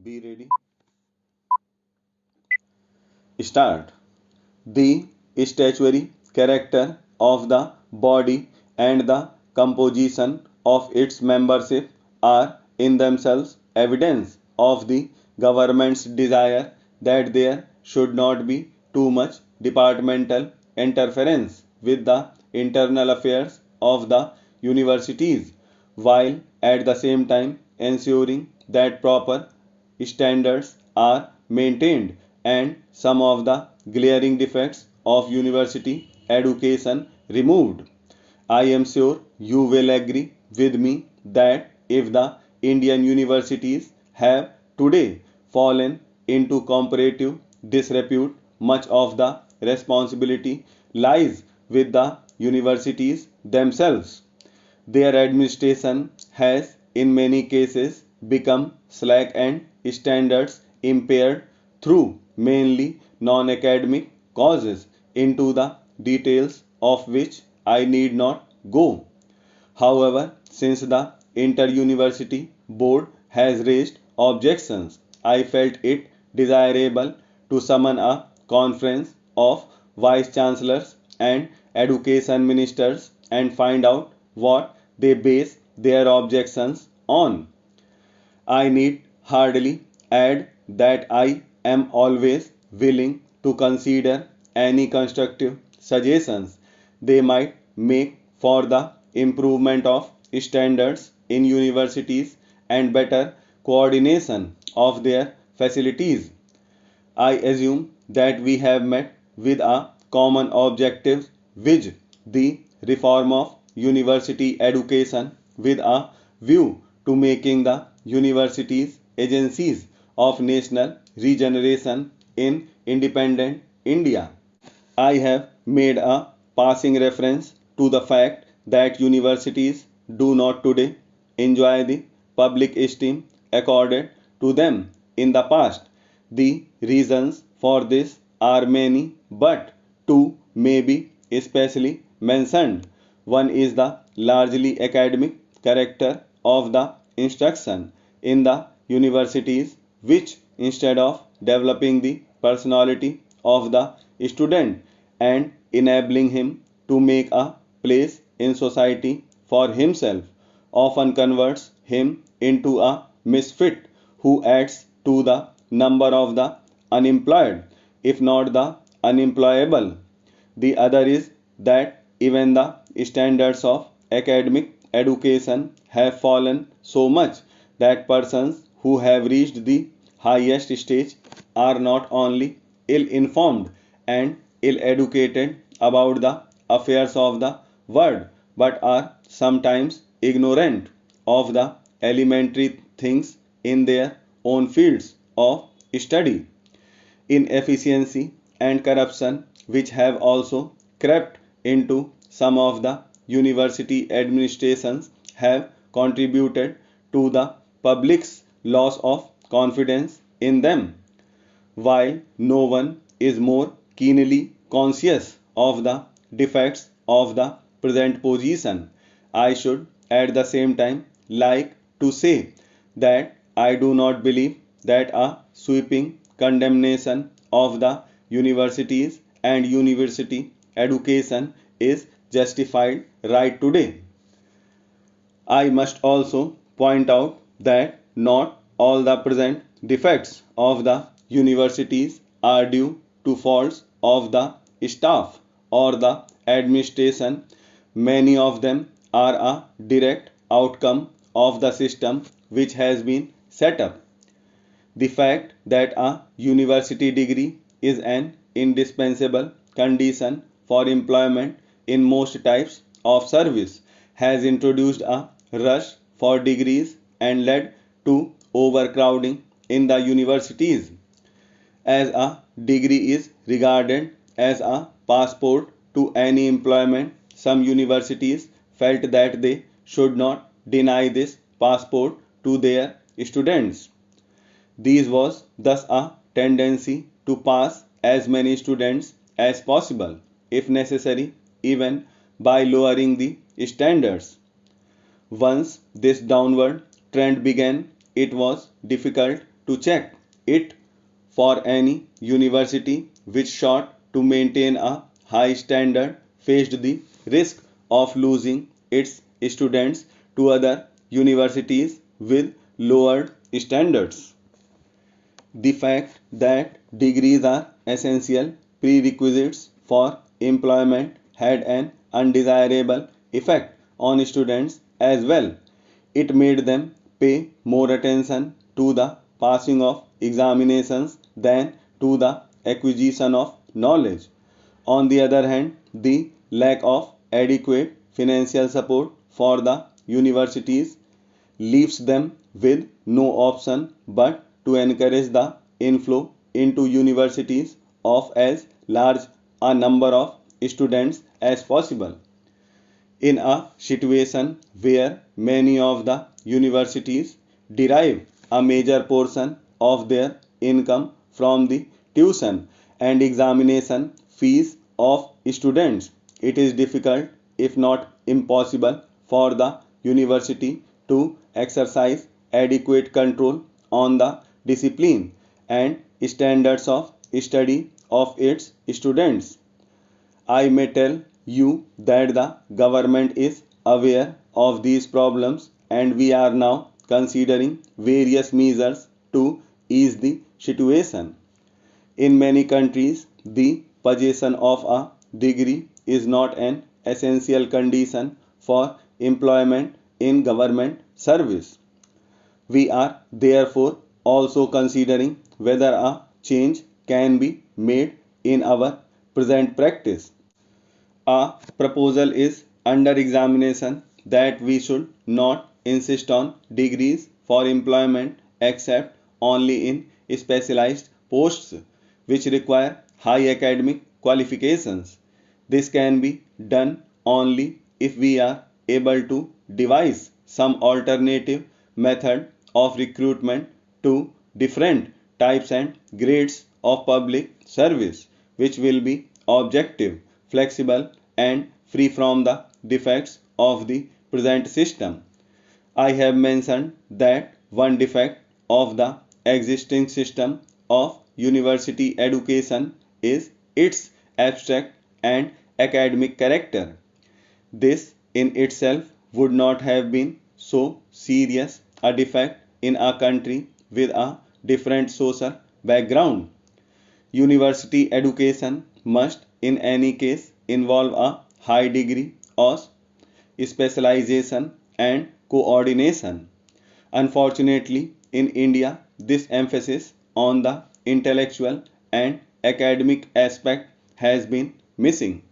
Be ready. Start. The statutory character of the body and the composition of its membership are in themselves evidence of the government's desire that there should not be too much departmental interference with the internal affairs of the universities, while at the same time ensuring that proper standards are maintained and some of the glaring defects of university education removed. I am sure you will agree with me that if the Indian universities have today fallen into comparative disrepute, much of the responsibility lies with the universities themselves. Their administration has, in many cases, become slack and standards impaired through mainly non academic causes, into the details of which I need not go. However, since the Inter-University Board has raised objections, I felt it desirable to summon a conference of vice chancellors and education ministers and find out what they base their objections on. I need hardly add that I am always willing to consider any constructive suggestions they might make for the improvement of standards in universities and better coordination of their facilities. I assume that we have met with a common objective, which the reform of university education with a view to making the universities agencies of national regeneration in independent India. I have made a passing reference to the fact that universities do not today enjoy the public esteem accorded to them in the past. The reasons for this are many, but two may be especially mentioned. One is the largely academic character of the instruction in the universities, which instead of developing the personality of the student and enabling him to make a place in society for himself, often converts him into a misfit who adds to the number of the unemployed, if not the unemployable. The other is that even the standards of academic education have fallen so much that persons who have reached the highest stage are not only ill informed and ill educated about the affairs of the world, but are sometimes ignorant of the elementary things in their own fields of study. Inefficiency and corruption, which have also crept into some of the university administrations, have contributed to the public's loss of confidence in them. While no one is more keenly conscious of the defects of the present position, I should at the same time like to say that I do not believe that a sweeping condemnation of the universities and university education is justified right today. I must also point out that not all the present defects of the universities are due to faults of the staff or the administration. Many of them are a direct outcome of the system which has been set up. The fact that a university degree is an indispensable condition for employment in most types of service has introduced a rush for degrees and led to overcrowding in the universities. As a degree is regarded as a passport to any employment, some universities felt that they should not deny this passport to their students. There was thus a tendency to pass as many students as possible, if necessary, even by lowering the standards. Once this downward trend began, it was difficult to check it for any university which sought to maintain a high standard faced the risk of losing its students to other universities with lowered standards. The fact that degrees are essential prerequisites for employment had an undesirable effect on students as well. It made them pay more attention to the passing of examinations than to the acquisition of knowledge. On the other hand, the lack of adequate financial support for the universities leaves them with no option but to encourage the inflow into universities of as large a number of students as possible. In a situation where many of the universities derive a major portion of their income from the tuition and examination fees of students, it is difficult, if not impossible, for the university to exercise adequate control on the discipline and standards of study of its students. I may tell you that the government is aware of these problems and we are now considering various measures to ease the situation. In many countries, the possession of a degree is not an essential condition for employment in government service. We are therefore also considering whether a change can be made in our present practice. A proposal is under examination that we should not insist on degrees for employment except only in specialized posts which require high academic qualifications. This can be done only if we are able to devise some alternative method of recruitment to different types and grades of public service which will be objective, flexible, and free from the defects of the present system. I have mentioned that one defect of the existing system of university education is its abstract and academic character. This in itself would not have been so serious a defect in a country with a different social background. University education must in any case involve a high degree of specialization and coordination. Unfortunately, in India, this emphasis on the intellectual and academic aspect has been missing.